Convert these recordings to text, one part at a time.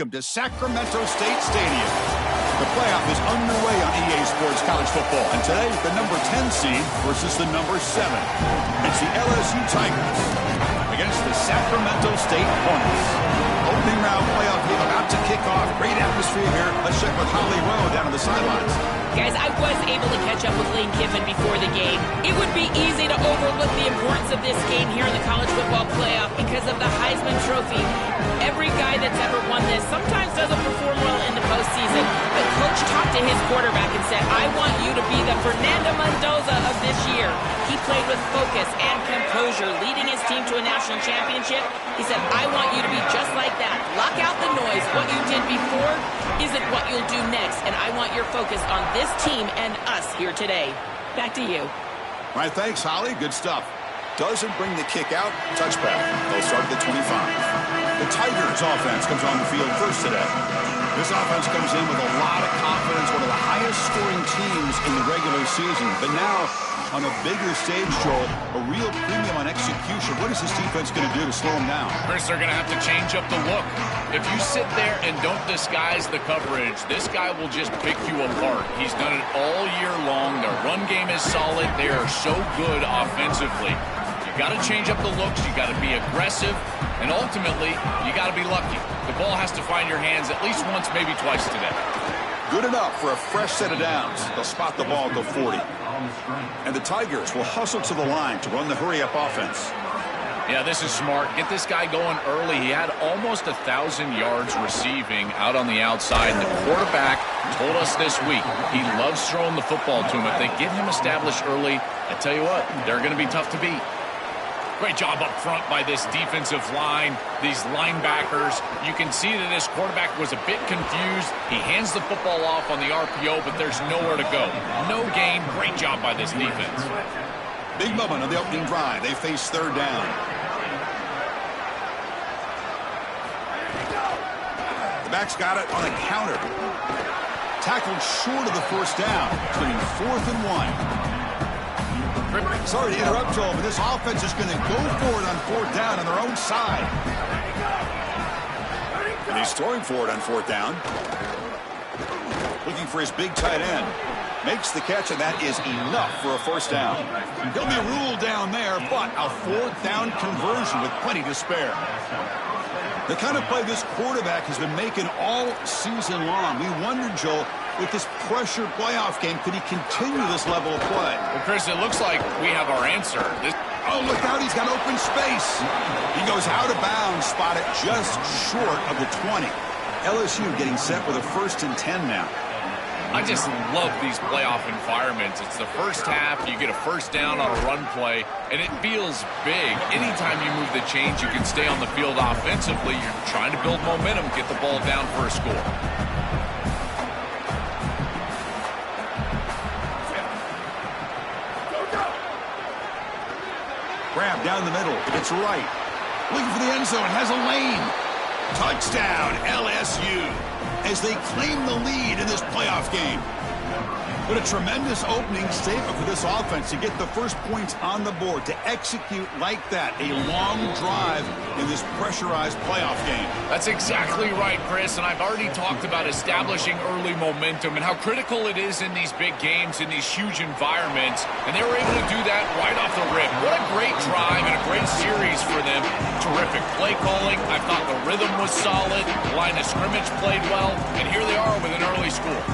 welcome to Sacramento State Stadium. The playoff is underway on EA Sports College Football, and today the number 10 seed versus the number 7. It's the LSU Tigers against the Sacramento State Hornets. Opening round playoff game about to kick off. Great atmosphere here. Let's check with Holly Rowe down on the sidelines. Guys, I was able to catch up with Lane Kiffin before the game. It would be easy to overlook the importance of this game here in the college football playoff because of the Heisman Trophy. Every guy that's ever won this sometimes doesn't perform well in the postseason. But Coach talked to his quarterback and said, I want you to be the Fernando Mendoza of this year. He played with focus and composure, leading his team to a national championship. He said, I want you to be just like that. Block out the noise. What you did before isn't what you'll do next. And I want your focus on this team and us here today. Back to you. All right, thanks, Holly. Good stuff. Doesn't bring the kick out. Touchback. They'll start at the 25. The Tigers offense comes on the field first today. This offense comes in with a lot of confidence, one of the highest scoring teams in the regular season. But now, on a bigger stage, Joel, a real premium on execution. What is this defense going to do to slow them down? Chris, they're going to have to change up the look. If you sit there and don't disguise the coverage, this guy will just pick you apart. He's done it all year long. Their run game is solid. They are so good offensively. You got to change up the looks. You got to be aggressive. And ultimately, you got to be lucky. The ball has to find your hands at least once, maybe twice today. Good enough for a fresh set of downs. They'll spot the ball at the 40. And the Tigers will hustle to the line to run the hurry-up offense. Yeah, this is smart. Get this guy going early. He had almost 1,000 yards receiving out on the outside. The quarterback told us this week he loves throwing the football to him. If they get him established early, I tell you what, they're going to be tough to beat. Great job up front by this defensive line, these linebackers. You can see that this quarterback was a bit confused. He hands the football off on the RPO, but there's nowhere to go. No gain. Great job by this defense. Big moment on the opening drive. They face third down. The back's got it on a counter. Tackled short of the first down. It's going to be 4th and 1. Sorry to interrupt, Joel, but this offense is going to go for it on 4th down on their own side. And he's throwing for it on 4th down. Looking for his big tight end. Makes the catch, and that is enough for a first down. He'll be ruled down there, but a 4th down conversion with plenty to spare. The kind of play this quarterback has been making all season long. We wondered, Joel, with this pressure playoff game, could he continue this level of play? Well, Chris, it looks like we have our answer. Oh, look out, he's got open space. He goes out of bounds, spotted just short of the 20. LSU getting set with a 1st and 10 now. I just love these playoff environments. It's the first half, you get a first down on a run play, and it feels big. Anytime you move the chains, you can stay on the field offensively. You're trying to build momentum, get the ball down for a score. Grab down the middle. It's right. Looking for the end zone. Has a lane. Touchdown, LSU, as they claim the lead in this playoff game. But a tremendous opening statement for this offense to get the first points on the board, to execute like that, a long drive in this pressurized playoff game. That's exactly right, Chris, and I've already talked about establishing early momentum and how critical it is in these big games, in these huge environments, and they were able to do that right off the rip. What a great drive and a great series for them. Terrific play calling. I thought the rhythm was solid. The line of scrimmage played well, and here they are with an early score.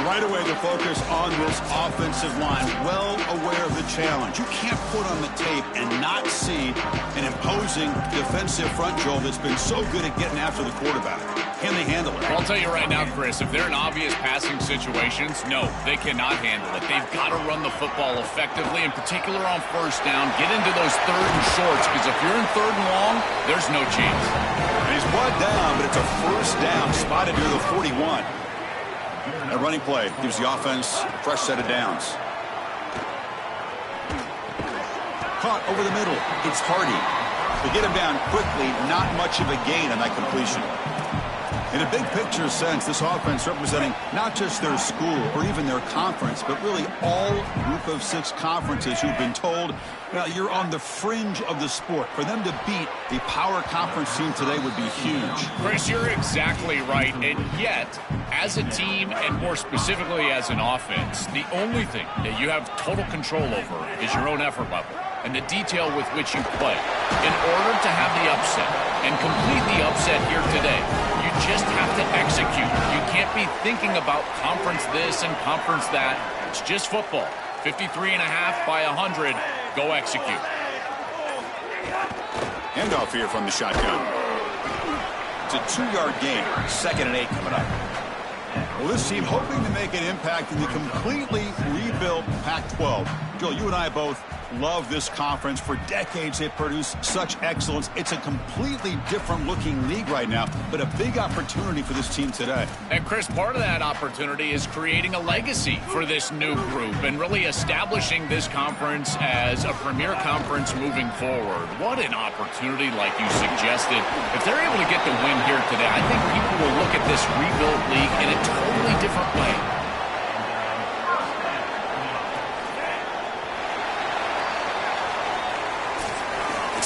Right away, the focus on this offensive line, well aware of the challenge. You can't put on the tape and not see an imposing defensive front, Joel, that's been so good at getting after the quarterback. Can they handle it? I'll tell you right now, Chris, if they're in obvious passing situations, no, they cannot handle it. They've got to run the football effectively, in particular on first down. Get into those 3rd and shorts, because if you're in 3rd and long, there's no chance. And he's brought down, but it's a first down spotted near the 41. A running play gives the offense a fresh set of downs. Caught over the middle. It's Hardy. They get him down quickly. Not much of a gain on that completion. In a big picture sense, this offense representing not just their school or even their conference, but really all group of 6 conferences who've been told, well, you're on the fringe of the sport. For them to beat the power conference team today would be huge. Chris, you're exactly right. And yet, as a team, and more specifically as an offense, the only thing that you have total control over is your own effort level and the detail with which you play. In order to have the upset and complete the upset here today, you just have to execute. You can't be thinking about conference this and conference that. It's just football. 53.5 by 100. Go execute. Handoff here from the shotgun. It's a 2-yard gain. 2nd and 8 coming up. Well, this team hoping to make an impact in the completely rebuilt Pac-12. Joel, you and I both love this conference. For decades, they've produced such excellence. It's a completely different-looking league right now, but a big opportunity for this team today. And, Chris, part of that opportunity is creating a legacy for this new group and really establishing this conference as a premier conference moving forward. What an opportunity, like you suggested. If they're able to get the win here today, I think people will look at this rebuilt league in a totally different way.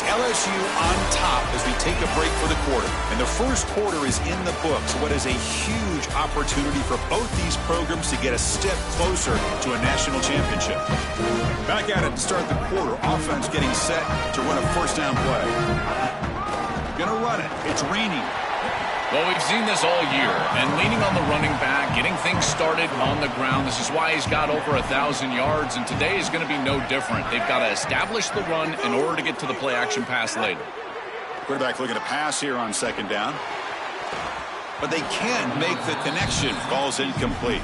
LSU on top as we take a break for the quarter. And the first quarter is in the books. What is a huge opportunity for both these programs to get a step closer to a national championship. Back at it to start the quarter. Offense getting set to run a first down play. Gonna run it. It's raining. Well, we've seen this all year, and leaning on the running back, getting things started on the ground. This is why he's got over 1,000 yards, and today is going to be no different. They've got to establish the run in order to get to the play-action pass later. Quarterback looking to pass here on 2nd down. But they can't make the connection. Ball's incomplete.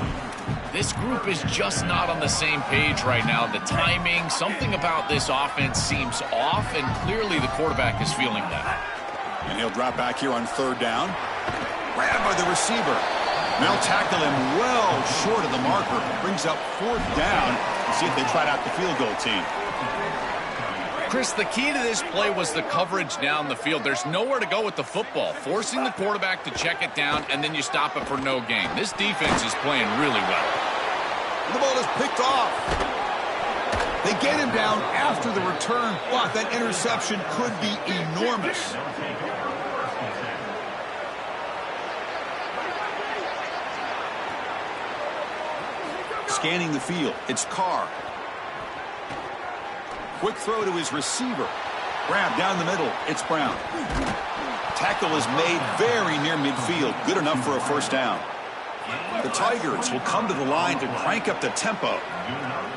This group is just not on the same page right now. The timing, something about this offense seems off, and clearly the quarterback is feeling that. And he'll drop back here on 3rd down. Grabbed by the receiver. They'll tackle him well short of the marker. Brings up 4th down. We'll see if they try out the field goal team. Chris, the key to this play was the coverage down the field. There's nowhere to go with the football. Forcing the quarterback to check it down, and then you stop it for no gain. This defense is playing really well. The ball is picked off. They get him down after the return, but that interception could be enormous. Scanning the field, it's Carr. Quick throw to his receiver. Grab down the middle, it's Brown. Tackle is made very near midfield, good enough for a first down. The Tigers will come to the line to crank up the tempo.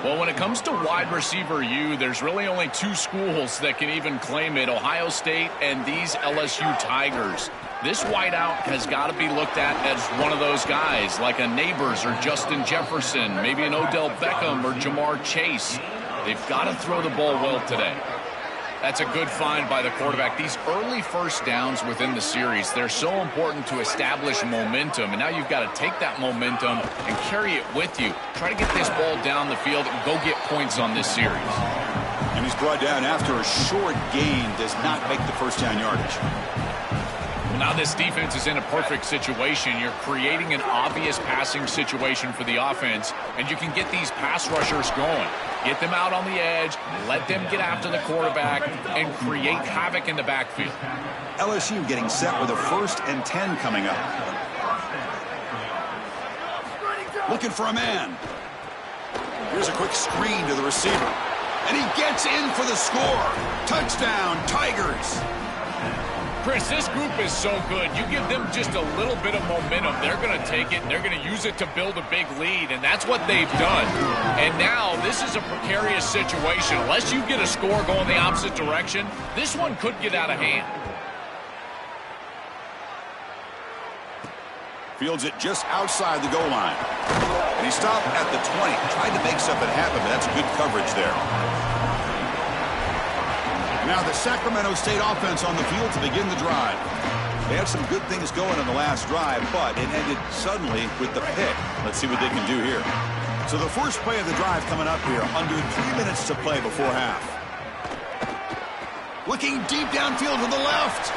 Well, when it comes to wide receiver U, there's really only 2 schools that can even claim it, Ohio State and these LSU Tigers. This wideout has got to be looked at as one of those guys, like a Neighbors or Justin Jefferson, maybe an Odell Beckham or Jamar Chase. They've got to throw the ball well today. That's a good find by the quarterback. These early first downs within the series, they're so important to establish momentum. And now you've got to take that momentum and carry it with you. Try to get this ball down the field and go get points on this series. And he's brought down after a short gain, does not make the first down yardage. Well, now this defense is in a perfect situation. You're creating an obvious passing situation for the offense, and you can get these pass rushers going. Get them out on the edge, let them get after the quarterback, and create havoc in the backfield. LSU getting set with a 1st and 10 coming up. Looking for a man. Here's a quick screen to the receiver. And he gets in for the score. Touchdown, Tigers. Chris, this group is so good. You give them just a little bit of momentum, they're going to take it, and they're going to use it to build a big lead, and that's what they've done. And now this is a precarious situation. Unless you get a score going the opposite direction, this one could get out of hand. Fields it just outside the goal line. And he stopped at the 20. Tried to make something happen, but that's good coverage there. Now the Sacramento State offense on the field to begin the drive. They had some good things going on the last drive, but it ended suddenly with the pick. Let's see what they can do here. So the first play of the drive coming up here, under 3 minutes to play before half. Looking deep downfield to the left.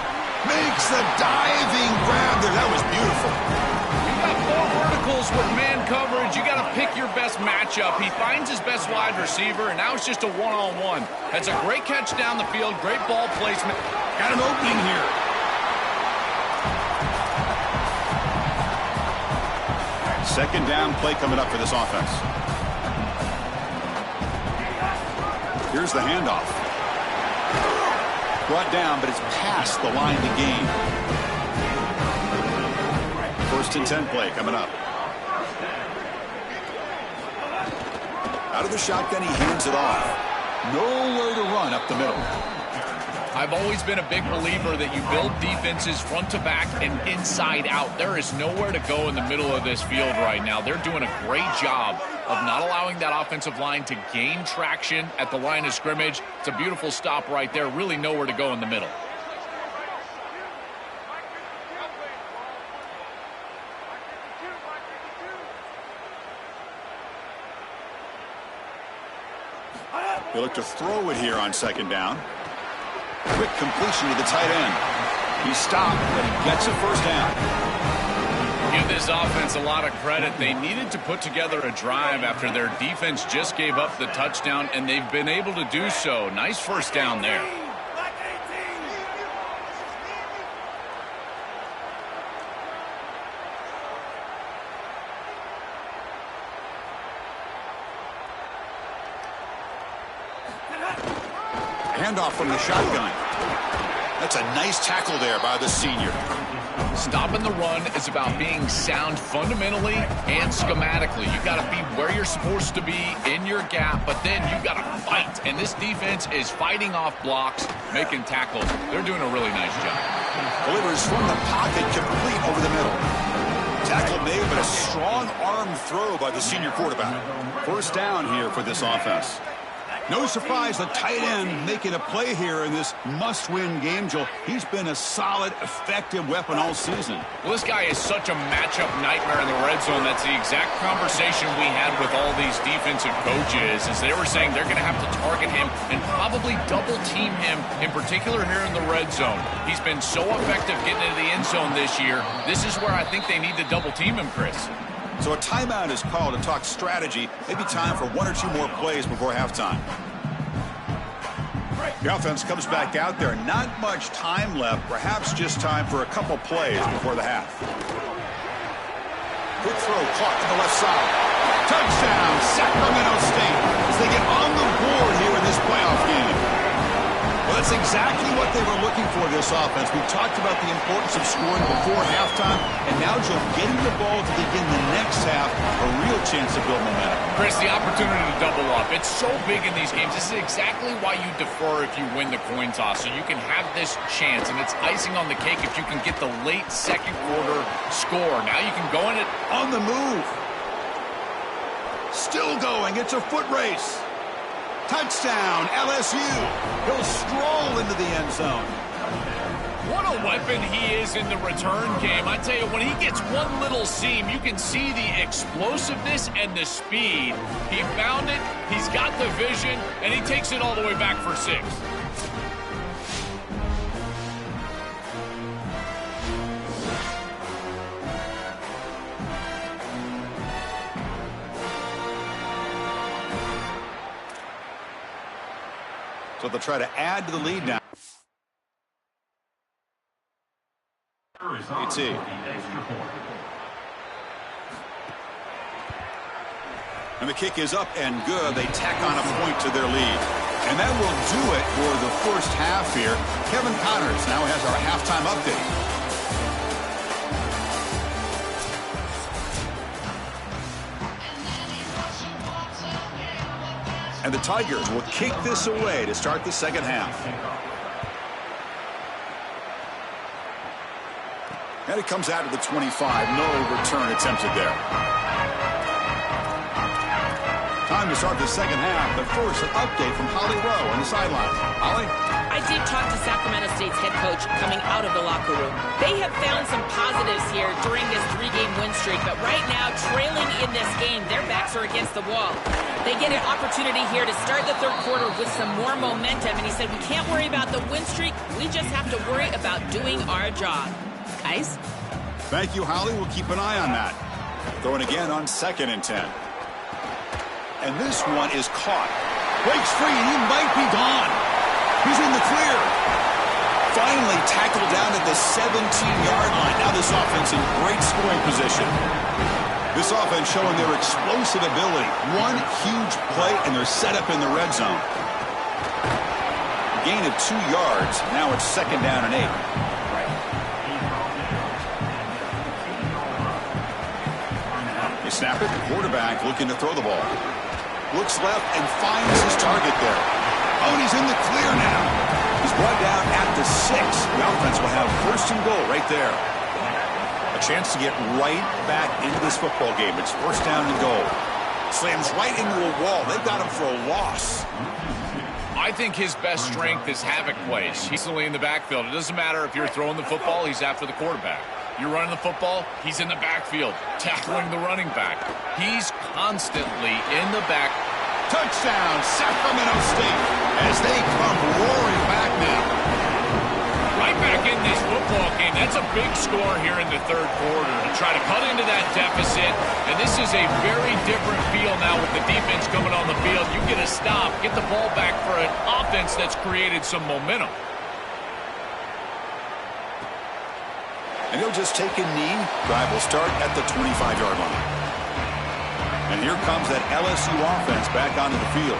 Makes the diving grab there. That was beautiful. You got 4 verticals with man coverage. You got to pick your best matchup. He finds his best wide receiver, and now it's just a one-on-one. That's a great catch down the field, great ball placement. Got an opening here. Second down play coming up for this offense. Here's the handoff. Brought down, but it's past the line to gain. First and 10 play coming up. Out of the shotgun, he hands it off. Nowhere to run up the middle. I've always been a big believer that you build defenses front to back and inside out. There is nowhere to go in the middle of this field right now. They're doing a great job of not allowing that offensive line to gain traction at the line of scrimmage. It's a beautiful stop right there. Really nowhere to go in the middle. They look to throw it here on second down. Quick completion to the tight end. He stopped, but he gets a first down. Give this offense a lot of credit. They needed to put together a drive after their defense just gave up the touchdown, and they've been able to do so. Nice first down there. Handoff from the shotgun. That's a nice tackle there by the senior. Stopping the run is about being sound fundamentally and schematically. You got to be where you're supposed to be in your gap, but then you got to fight. And this defense is fighting off blocks, making tackles. They're doing a really nice job. Delivers from the pocket, complete over the middle. Tackle made, but a strong arm throw by the senior quarterback. First down here for this offense. No surprise, the tight end making a play here in this must-win game, Joel. He's been a solid, effective weapon all season. Well, this guy is such a matchup nightmare in the red zone. That's the exact conversation we had with all these defensive coaches, as they were saying they're going to have to target him and probably double-team him, in particular here in the red zone. He's been so effective getting into the end zone this year. This is where I think they need to double-team him, Chris. So a timeout is called to talk strategy. Maybe time for 1 or 2 more plays before halftime. The offense comes back out there. Not much time left. Perhaps just time for a couple plays before the half. Quick throw caught to the left side. Touchdown, Sacramento State, as they get on the board here in this playoff game. Well, that's exactly what they were looking for, this offense. We talked about the importance of scoring before halftime, and now, Joe, getting the ball to begin the next half, a real chance to build momentum. Chris, the opportunity to double up. It's so big in these games. This is exactly why you defer if you win the coin toss, so you can have this chance, and it's icing on the cake if you can get the late second quarter score. Now you can go in it on the move. Still going. It's a foot race. Touchdown, LSU. He'll stroll into the end zone. What a weapon he is in the return game. I tell you, when he gets one little seam, you can see the explosiveness and the speed. He found it, he's got the vision, and he takes it all the way back for 6. So they'll try to add to the lead now. It's and the kick is up and good. They tack on a point to their lead. And that will do it for the first half here. Kevin Connors now has our halftime update. And the Tigers will kick this away to start the second half. And it comes out of the 25. No return attempted there. Time to start the second half, but first an update from Holly Rowe on the sideline. Holly? I did talk to Sacramento State's head coach coming out of the locker room. They have found some positives here during this 3-game win streak, but right now, trailing in this game, their backs are against the wall. They get an opportunity here to start the third quarter with some more momentum, and he said, we can't worry about the win streak, we just have to worry about doing our job. Guys? Thank you, Holly. We'll keep an eye on that. Throwing again on 2nd and 10. And this one is caught. Breaks free, and he might be gone. He's in the clear. Finally tackled down at the 17-yard line. Now this offense in great scoring position. This offense showing their explosive ability. One huge play, and they're set up in the red zone. Gain of 2 yards. Now it's 2nd down and 8. They snap it. The quarterback looking to throw the ball. Looks left and finds his target there. Oh, and he's in the clear now. He's brought down at the 6. The offense will have 1st and goal right there. A chance to get right back into this football game. It's 1st down and goal. Slams right into a wall. They got him for a loss. I think his best strength is havoc plays. He's easily in the backfield. It doesn't matter if you're throwing the football, he's after the quarterback. You're running the football, he's in the backfield, tackling the running back. He's constantly in the back. Touchdown, Sacramento State, as they come roaring back now. Right back in this football game. That's a big score here in the third quarter to try to cut into that deficit. And this is a very different feel now with the defense coming on the field. You get a stop, get the ball back for an offense that's created some momentum. And he'll just take a knee. Drive will start at the 25-yard line. And here comes that LSU offense back onto the field.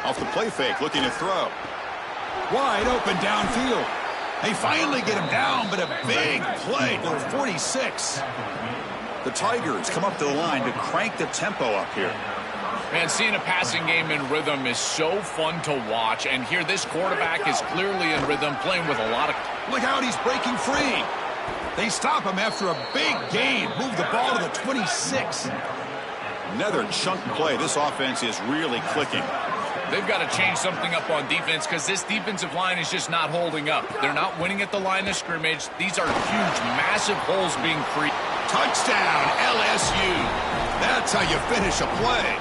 Off the play fake, looking to throw. Wide open downfield. They finally get him down, but a big play to the 46. The Tigers come up to the line to crank the tempo up here. Man, seeing a passing game in rhythm is so fun to watch. And here, this quarterback is clearly in rhythm, playing with a lot of... Look out, he's breaking free. They stop him after a big gain. Move the ball to the 26. Another chunk play. This offense is really clicking. They've got to change something up on defense because this defensive line is just not holding up. They're not winning at the line of scrimmage. These are huge, massive holes being created. Touchdown, LSU. That's how you finish a play.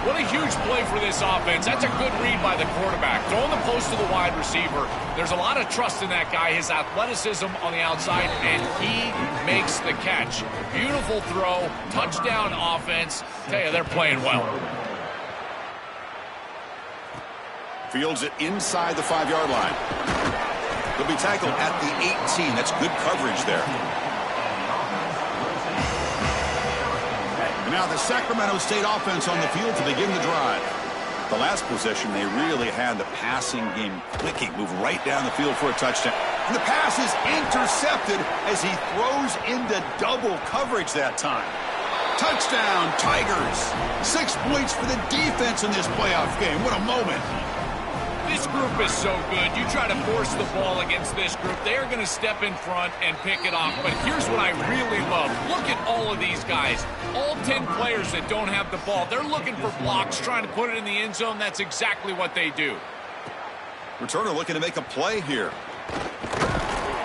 What a huge play for this offense. That's a good read by the quarterback. Throwing the post to the wide receiver. There's a lot of trust in that guy, his athleticism on the outside, and he makes the catch. Beautiful throw, touchdown offense. Tell you, they're playing well. Fields it inside the 5-yard line. They'll be tackled at the 18. That's good coverage there. And now the Sacramento State offense on the field to begin the drive. The last possession, they really had the passing game clicking. Move right down the field for a touchdown. And the pass is intercepted as he throws into double coverage that time. Touchdown, Tigers. 6 points for the defense in this playoff game. What a moment. This group is so good. You try to force the ball against this group, they are going to step in front and pick it off. But here's what I really love. Look at all of these guys. All 10 players that don't have the ball. They're looking for blocks, trying to put it in the end zone. That's exactly what they do. Returner looking to make a play here.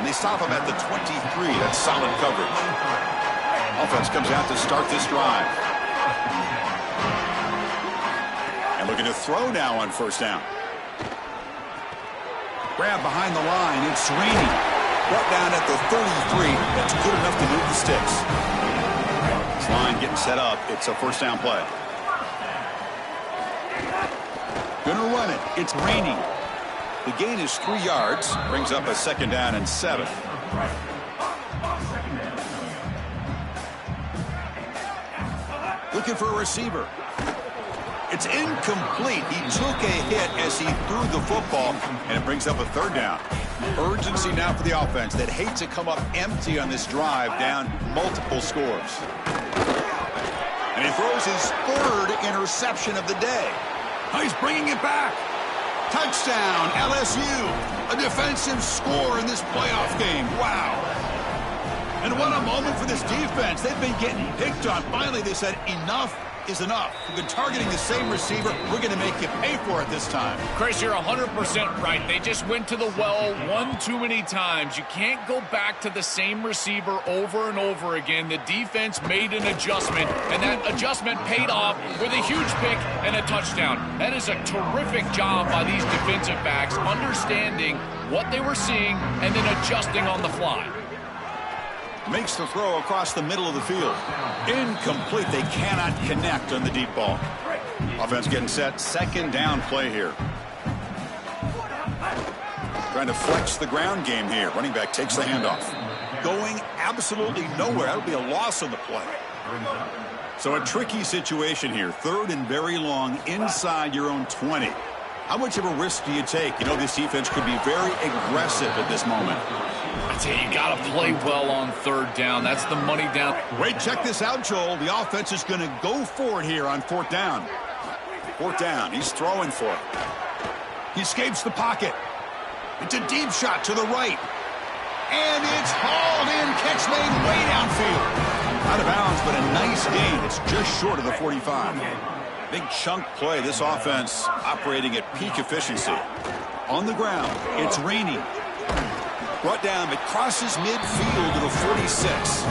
And they stop him at the 23. That's solid coverage. Offense comes out to start this drive. And looking to throw now on 1st down. Grab behind the line. It's raining. Brought down at the 33. That's good enough to move the sticks. This line getting set up. It's a 1st down play. Gonna run it. It's raining. The gain is 3 yards. Brings up a 2nd down and 7. Looking for a receiver. It's incomplete. He took a hit as he threw the football, and it brings up a 3rd down. Urgency now for the offense that hates to come up empty on this drive, down multiple scores. And he throws his 3rd interception of the day. Oh, he's bringing it back. Touchdown, LSU. A defensive score in this playoff game. Wow. And what a moment for this defense. They've been getting picked on. Finally, they said enough is enough. We've been targeting the same receiver. We're going to make you pay for it this time. Chris, you're 100% right. They just went to the well one too many times. You can't go back to the same receiver over and over again. The defense made an adjustment, and that adjustment paid off with a huge pick and a touchdown. That is a terrific job by these defensive backs, understanding what they were seeing and then adjusting on the fly. Makes the throw across the middle of the field. Incomplete. They cannot connect on the deep ball. Offense getting set. Second down play here. Trying to flex the ground game here. Running back takes the handoff. Going absolutely nowhere. That would be a loss on the play. So a tricky situation here. Third and very long inside your own 20. How much of a risk do you take? You know, this defense could be very aggressive at this moment. I tell you, you got to play well on third down. That's the money down. Wait, check this out, Joel. The offense is going to go for it here on fourth down. Fourth down. He's throwing for it. He escapes the pocket. It's a deep shot to the right. And it's hauled in. Catch made way downfield. Out of bounds, but a nice gain. It's just short of the 45. Big chunk play. This offense operating at peak efficiency. On the ground, it's raining. Brought down, but crosses midfield to the 46.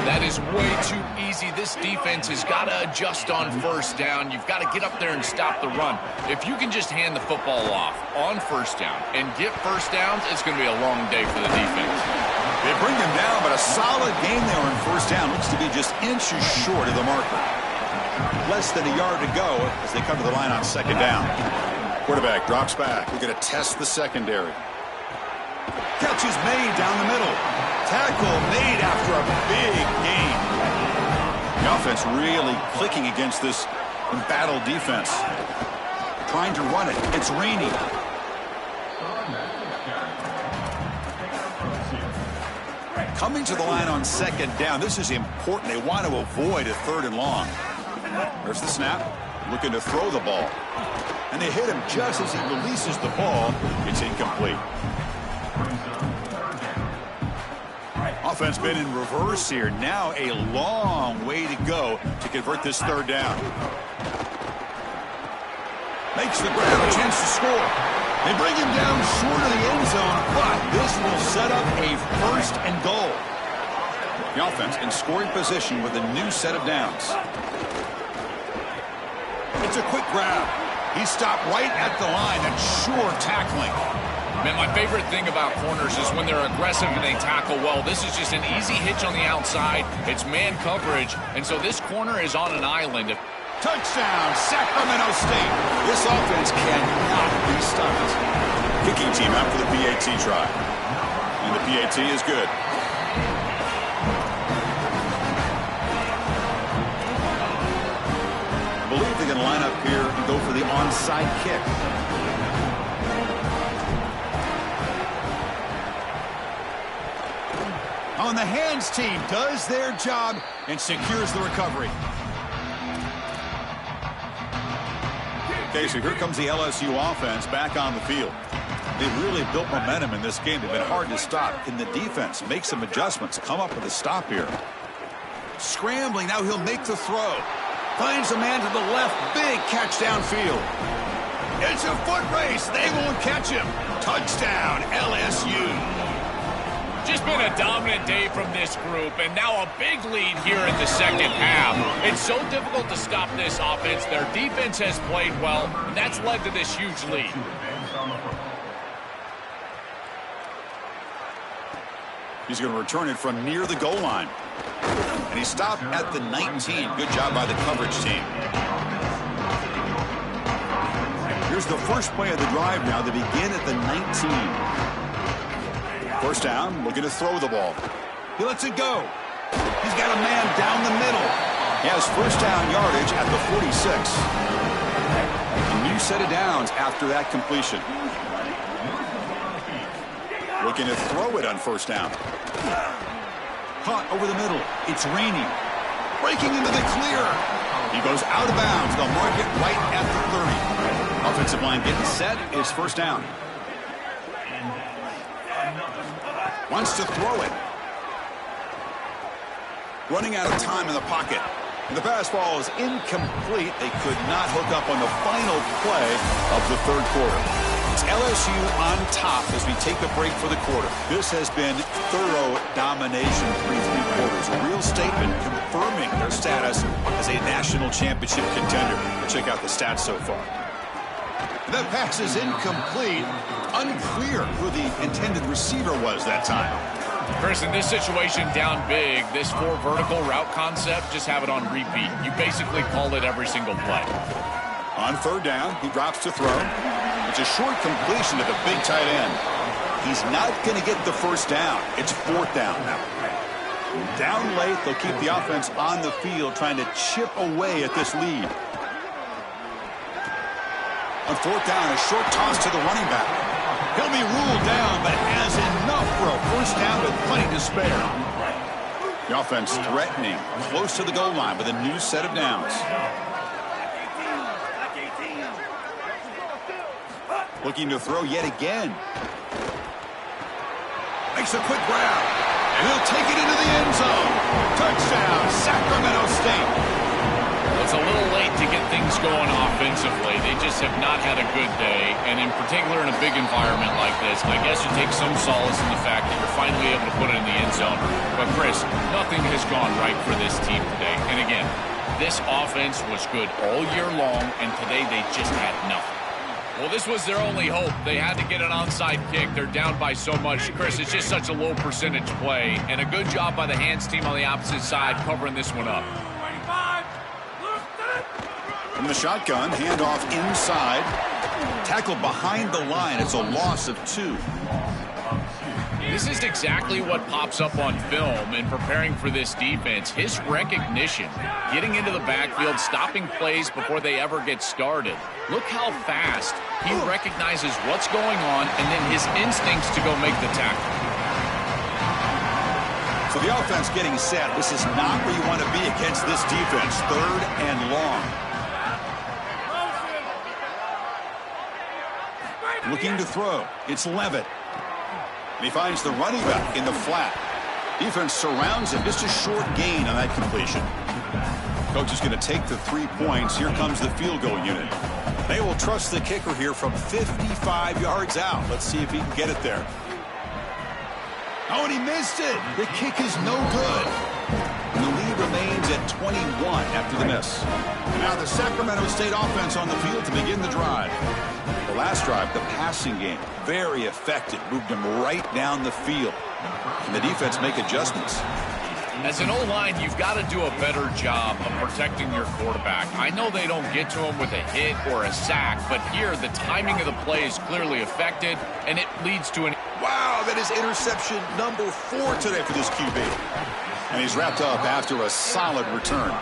That is way too easy. This defense has got to adjust on first down. You've got to get up there and stop the run. If you can just hand the football off on first down and get first downs, it's going to be a long day for the defense. They bring him down, but a solid gain there on first down. Looks to be just inches short of the marker. Less than a yard to go as they come to the line on second down. Quarterback drops back. We're going to test the secondary. Catch is made down the middle. Tackle made after a big gain. The offense really clicking against this embattled defense. Trying to run it. It's raining. Coming to the line on second down. This is important. They want to avoid a third and long. There's the snap. Looking to throw the ball. And they hit him just as he releases the ball. It's incomplete. Offense been in reverse here. Now a long way to go to convert this third down. Makes the grab, a chance to score. They bring him down short of the end zone, but this will set up a first and goal. The offense in scoring position with a new set of downs. It's a quick grab. He stopped right at the line. That's sure tackling. Man, my favorite thing about corners is when they're aggressive and they tackle well. This is just an easy hitch on the outside. It's man coverage, and so this corner is on an island. Touchdown, Sacramento State. This offense cannot be stopped. Kicking team out for the PAT try. And the PAT is good. I believe they're going to line up here and go for the onside kick. On the hands team does their job and secures the recovery. Okay, so here comes the LSU offense back on the field. They've really built momentum in this game. They've been hard to stop. Can the defense make some adjustments? Come up with a stop here. Scrambling, now he'll make the throw. Finds a man to the left, big catch downfield. It's a foot race. They won't catch him. Touchdown, LSU. Just been a dominant day from this group, and now a big lead here in the second half. It's so difficult to stop this offense. Their defense has played well, and that's led to this huge lead. He's going to return it from near the goal line. And he stopped at the 19. Good job by the coverage team. Here's the first play of the drive now. They begin at the 19. First down, looking to throw the ball. He lets it go. He's got a man down the middle. He has first down yardage at the 46. A new set of downs after that completion. Looking to throw it on first down. Caught over the middle. It's raining. Breaking into the clear. He goes out of bounds. They'll mark it right at the 30. Offensive line getting set. It's first down. Wants to throw it. Running out of time in the pocket. And the fastball is incomplete. They could not hook up on the final play of the third quarter. It's LSU on top as we take a break for the quarter. This has been thorough domination through three quarters. A real statement confirming their status as a national championship contender. Check out the stats so far. That pass is incomplete. Unclear who the intended receiver was that time. Chris, in this situation, down big, this 4 vertical route concept, just have it on repeat. You basically call it every single play. On third down, he drops to throw. It's a short completion to the big tight end. He's not going to get the first down. It's fourth down now. Down late, they'll keep the offense on the field trying to chip away at this lead. On fourth down, a short toss to the running back. He'll be ruled down, but has enough for a first down with plenty to spare. The offense threatening, close to the goal line with a new set of downs. Looking to throw yet again. Makes a quick grab, and he'll take it into the end zone. Touchdown, Sacramento State. It's a little late to get things going offensively. They just have not had a good day, and in particular in a big environment like this, I guess you take some solace in the fact that you're finally able to put it in the end zone. But, Chris, nothing has gone right for this team today. And, again, this offense was good all year long, and today they just had nothing. Well, this was their only hope. They had to get an onside kick. They're down by so much. Chris, it's just such a low percentage play, and a good job by the hands team on the opposite side covering this one up. From the shotgun, handoff inside. Tackled behind the line. It's a loss of 2. This is exactly what pops up on film in preparing for this defense. His recognition, getting into the backfield, stopping plays before they ever get started. Look how fast he recognizes what's going on and then his instincts to go make the tackle. So the offense getting set. This is not where you want to be against this defense. Third and long. Looking to throw. It's Levitt. And he finds the running back in the flat. Defense surrounds him. Just a short gain on that completion. Coach is going to take the 3 points. Here comes the field goal unit. They will trust the kicker here from 55 yards out. Let's see if he can get it there. Oh, and he missed it. The kick is no good. And the lead remains at 21 after the miss. And now the Sacramento State offense on the field to begin the drive. The last drive, the passing game, very effective. Moved him right down the field. And the defense make adjustments. As an O-line, you've got to do a better job of protecting your quarterback. I know they don't get to him with a hit or a sack, but here the timing of the play is clearly affected, and it leads to an... Wow, that is interception number 4 today for this QB. And he's wrapped up after a solid return.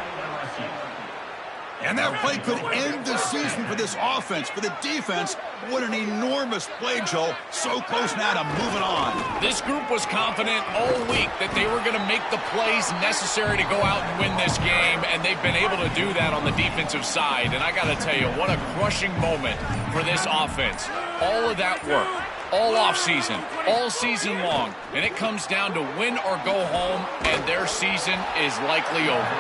And that play could end the season for this offense. For the defense, what an enormous play, Joel. So close now to moving on. This group was confident all week that they were going to make the plays necessary to go out and win this game, and they've been able to do that on the defensive side. And I got to tell you, what a crushing moment for this offense. All of that work, all offseason, all season long, and it comes down to win or go home, and their season is likely over.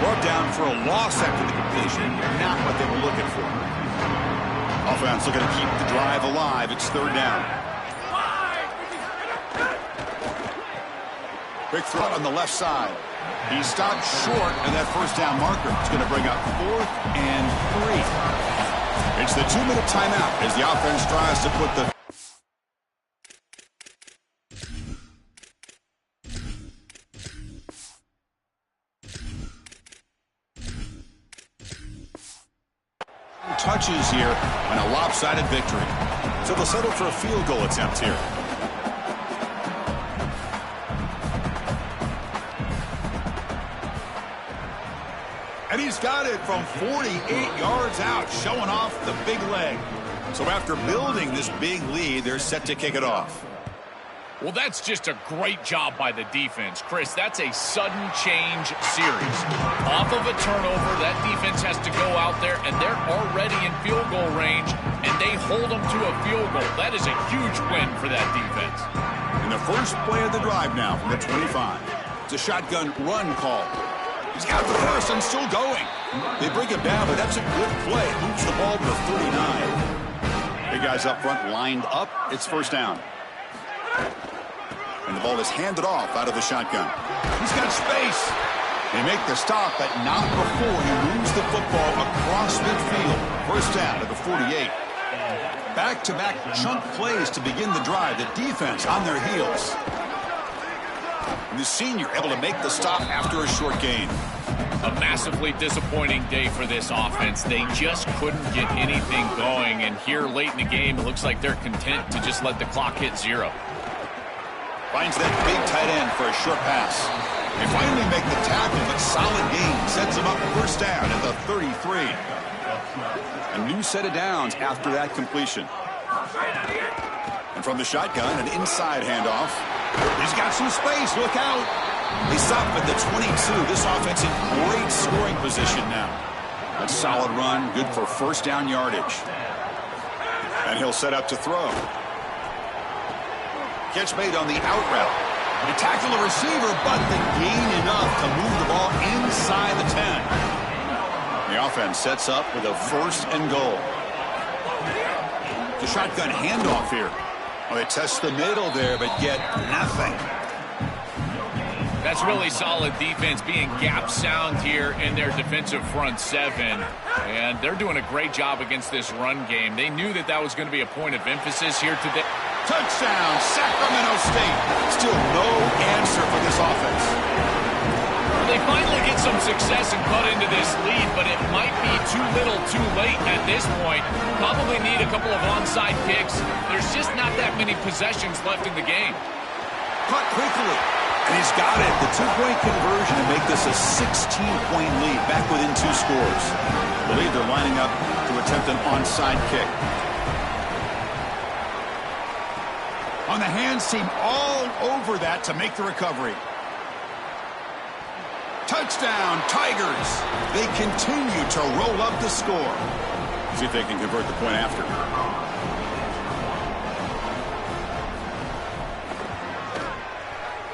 Brought down for a loss after the completion, not what they were looking for. Offense looking to keep the drive alive. It's third down. Quick throw on the left side. He stopped short, and that first down marker is going to bring up 4th and 3. It's the 2-minute timeout as the offense tries to put the touches here and a lopsided victory. So they'll settle for a field goal attempt here. And he's got it from 48 yards out, showing off the big leg. So after building this big lead, they're set to kick it off. Well, that's just a great job by the defense. Chris, that's a sudden change series. Off of a turnover, that defense has to go out there, and they're already in field goal range, and they hold them to a field goal. That is a huge win for that defense. And the first play of the drive now from the 25. It's a shotgun run call. He's got the first and still going. They bring him down, but that's a good play. Moves the ball to the 39. Big guys up front lined up. It's first down. And the ball is handed off out of the shotgun. He's got space. They make the stop, but not before he moves the football across midfield. First down at the 48. Back-to-back chunk plays to begin the drive. The defense on their heels. And the senior able to make the stop after a short gain. A massively disappointing day for this offense. They just couldn't get anything going. And here late in the game, it looks like they're content to just let the clock hit 0. Finds that big tight end for a short pass. They finally make the tackle, but solid gain sets them up first down at the 33. A new set of downs after that completion. And from the shotgun, an inside handoff. He's got some space. Look out. They stop at the 22. This offense in great scoring position now. A solid run, good for first down yardage. And he'll set up to throw. Catch made on the out route. They tackle the receiver, but the gain enough to move the ball inside the 10. The offense sets up with a first and goal. The shotgun handoff here. Well, they test the middle there, but get nothing. That's really solid defense, being gap sound here in their defensive front 7. And they're doing a great job against this run game. They knew that that was going to be a point of emphasis here today. Touchdown, Sacramento State. Still no answer for this offense. Well, they finally get some success and cut into this lead, but it might be too little too late at this point. Probably need a couple of onside kicks. There's just not that many possessions left in the game. Cut quickly. And he's got it. The two-point conversion to make this a 16-point lead, back within 2 scores. I believe they're lining up to attempt an onside kick. On the hands team all over that to make the recovery. Touchdown, Tigers. They continue to roll up the score. See if they can convert the point after.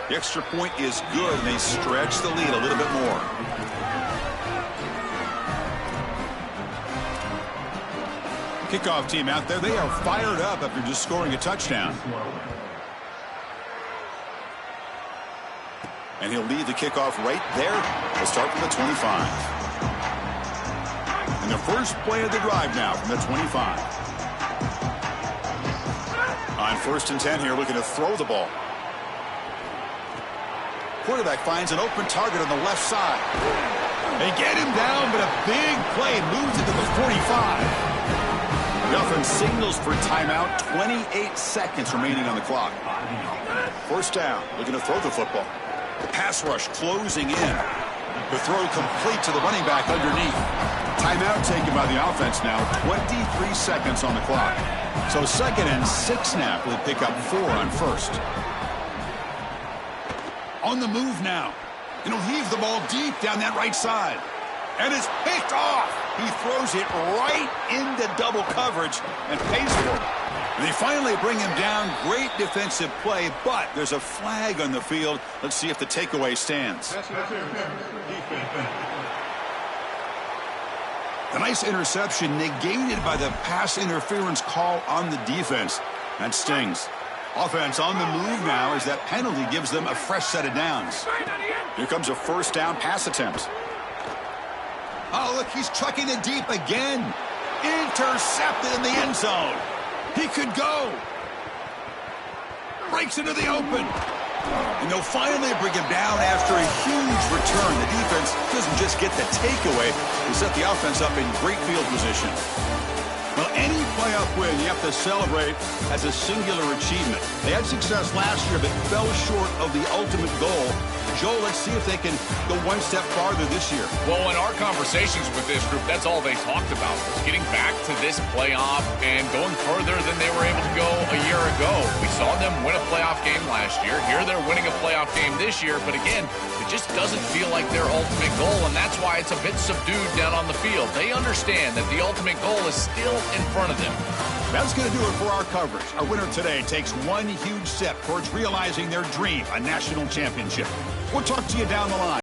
The extra point is good, and they stretch the lead a little bit more. Kickoff team out there, they are fired up after just scoring a touchdown. And he'll lead the kickoff right there. We'll start from the 25. And the first play of the drive now from the 25. On first and 10 here, looking to throw the ball. Quarterback finds an open target on the left side. They get him down, but a big play moves it to the 45. The offense signals for timeout. 28 seconds remaining on the clock. First down, looking to throw the football. Pass rush closing in. The throw complete to the running back underneath. Timeout taken by the offense now. 23 seconds on the clock. So 2nd and 6 now. We'll pick up 4 on first. On the move now. And he'll heave the ball deep down that right side. And it's picked off. He throws it right into double coverage and pays for it. And they finally bring him down. Great defensive play, but there's a flag on the field. Let's see if the takeaway stands. A nice interception negated by the pass interference call on the defense. That stings. Offense on the move now as that penalty gives them a fresh set of downs. Here comes a first down pass attempt. Oh, look, he's trucking it deep again. Intercepted in the end zone. He could go. Breaks into the open. And they'll finally bring him down after a huge return. The defense doesn't just get the takeaway. They set the offense up in great field position. Well, any playoff win you have to celebrate as a singular achievement. They had success last year, but fell short of the ultimate goal. Joel, let's see if they can go one step farther this year. Well, in our conversations with this group, that's all they talked about, was getting back to this playoff and going further than they were able to go a year ago. We saw them win a playoff game last year. Here they're winning a playoff game this year, but again, it just doesn't feel like their ultimate goal, and that's why it's a bit subdued down on the field. They understand that the ultimate goal is still in front of them. That's going to do it for our coverage. Our winner today takes one huge step towards realizing their dream, a national championship. We'll talk to you down the line.